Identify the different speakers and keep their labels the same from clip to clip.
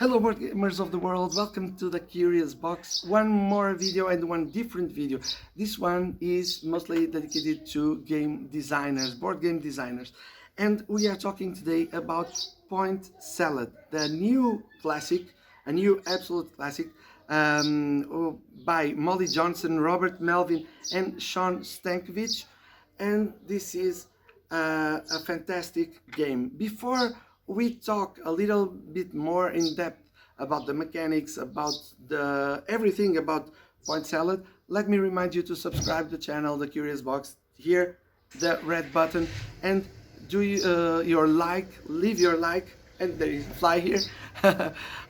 Speaker 1: Hello board gamers of the world, welcome to the Curious Box. One more video and one different video. This one is mostly dedicated to game designers, board game designers. And we are talking today about Point Salad, the new classic, a new absolute classic by Molly Johnson, Robert Melvin and Sean Stankovich. And this is a fantastic game. Before we talk a little bit more in depth about the mechanics, about the everything about Point Salad, let me remind you to subscribe to the channel, The Curious Box, here, the red button, and do your like, leave your like, and there is a fly here,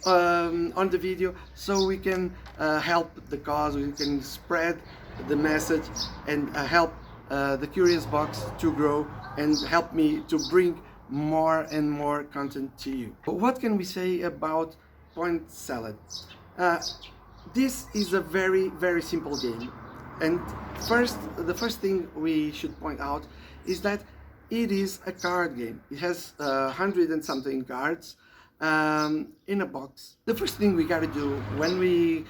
Speaker 1: on the video, so we can help the cause, we can spread the message and help the Curious Box to grow and help me to bring more and more content to you. What can we say about Point Salad? This is a very simple game, and the first thing we should point out is that it is a card game. It has 100 and something cards in a box. The first thing we gotta do when we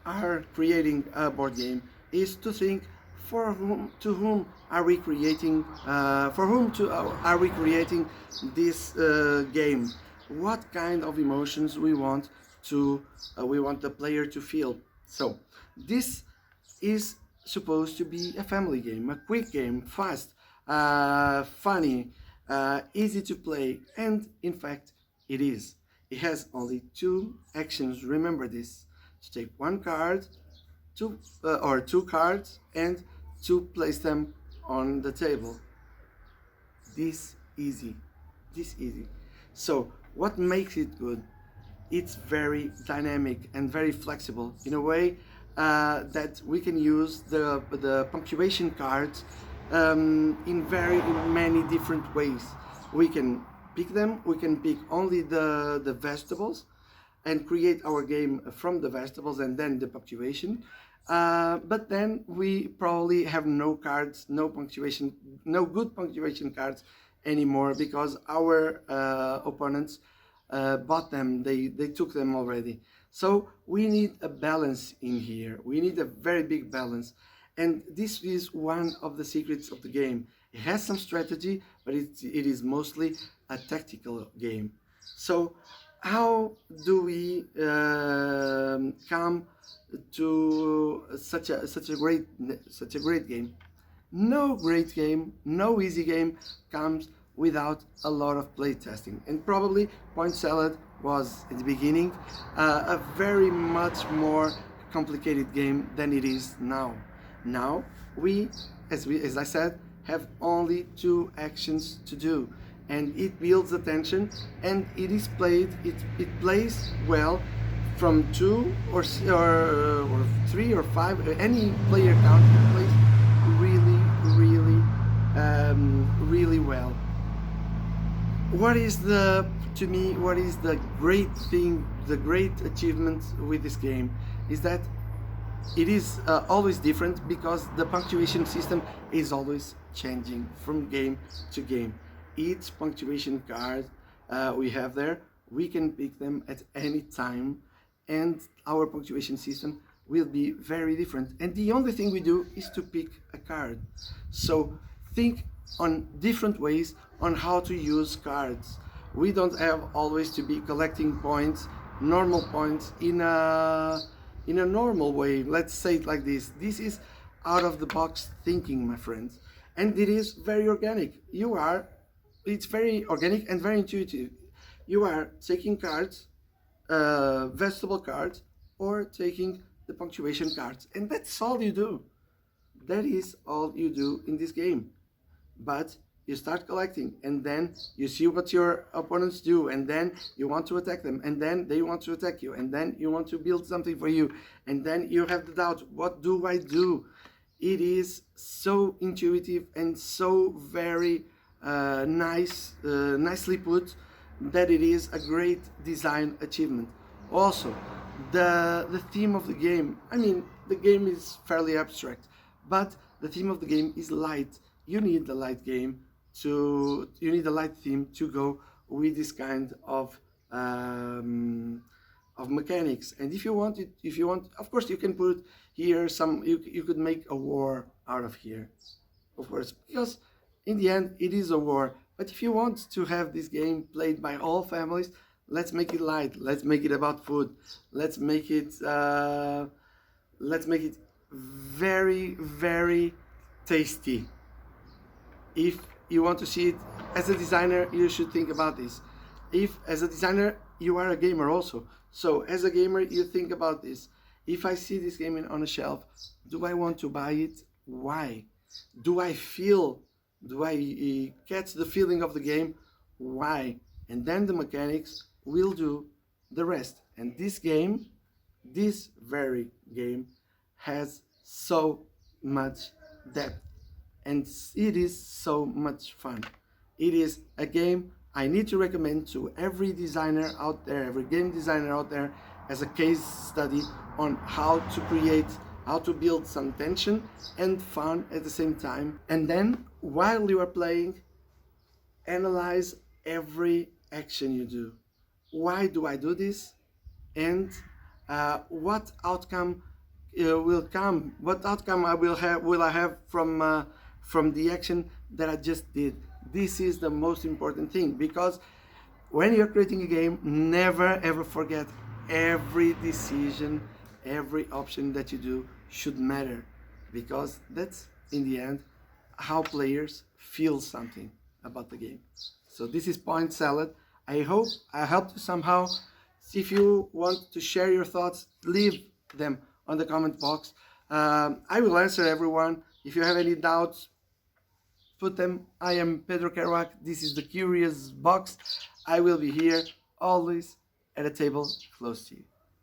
Speaker 1: are creating a board game is to think for whom are we creating are we creating this game? What kind of emotions we want the player to feel? So this is supposed to be a family game, a quick game, fast, funny, easy to play, and in fact it is. It has only two actions. Remember this: to take one card, or two cards, and to place them on the table. This easy. So what makes it good? It's very dynamic and very flexible in a way that we can use the punctuation cards in many different ways. We can pick them. We can pick only the vegetables and create our game from the vegetables and then the punctuation. But then we probably have no cards, no good punctuation cards anymore, because our opponents bought them, they took them already. So we need a balance in here. We need a very big balance. And this is one of the secrets of the game. It has some strategy, but it is mostly a tactical game. So how do we come to such a great game? No great game, no easy game comes without a lot of playtesting, and probably Point Salad was at the beginning a very much more complicated game than it is now. Now as I said, have only two actions to do, and it builds attention, and it is played. It plays well from two or three or five. Any player count, it plays really well. What is the great thing, the great achievement with this game is that it is always different, because the punctuation system is always changing from game to game. Each punctuation card we have there, we can pick them at any time, and our punctuation system will be very different. And the only thing we do is to pick a card. So think on different ways on how to use cards. We don't have always to be collecting points, normal points, in a normal way. Let's say it like this. This is out of the box thinking, my friends, and it is very organic. It's very organic and very intuitive. You are taking cards, vegetable cards, or taking the punctuation cards, and that's all you do. That is all you do in this game. But you start collecting, and then you see what your opponents do, and then you want to attack them, and then they want to attack you, and then you want to build something for you, and then you have the doubt, what do I do? It is so intuitive and so very nicely put, that it is a great design achievement. Also, the theme of the game, I mean, the game is fairly abstract, but the theme of the game is light. You need the light theme to go with this kind of of mechanics. And if you want it, if you want, of course, you can put here some. You could make a war out of here, of course, because in the end it is a war. But if you want to have this game played by all families, let's make it light. Let's make it about food. Let's make it. Let's make it very, very tasty. If you want to see it as a designer, you should think about this. If as a designer you are a gamer also, so as a gamer you think about this. If I see this game on a shelf, do I want to buy it? Why? Do I feel? Do I catch the feeling of the game? Why? And then the mechanics will do the rest. And this game, this very game, has so much depth, and it is so much fun. It is a game I need to recommend to every designer out there, every game designer out there, as a case study on how to create, how to build some tension and fun at the same time. And then while you are playing, analyze every action you do. Why do I do this? And what outcome will come? What outcome I will have? Will I have from the action that I just did? This is the most important thing, because when you're creating a game, never ever forget every decision, every option that you do should matter, because that's in the end how players feel something about the game. So this is Point Salad. I hope I helped you somehow. If you want to share your thoughts, leave them on the comment box. I will answer everyone. If you have any doubts, put them. I am Pedro Kerouac. This is the Curious Box. I will be here always at a table close to you.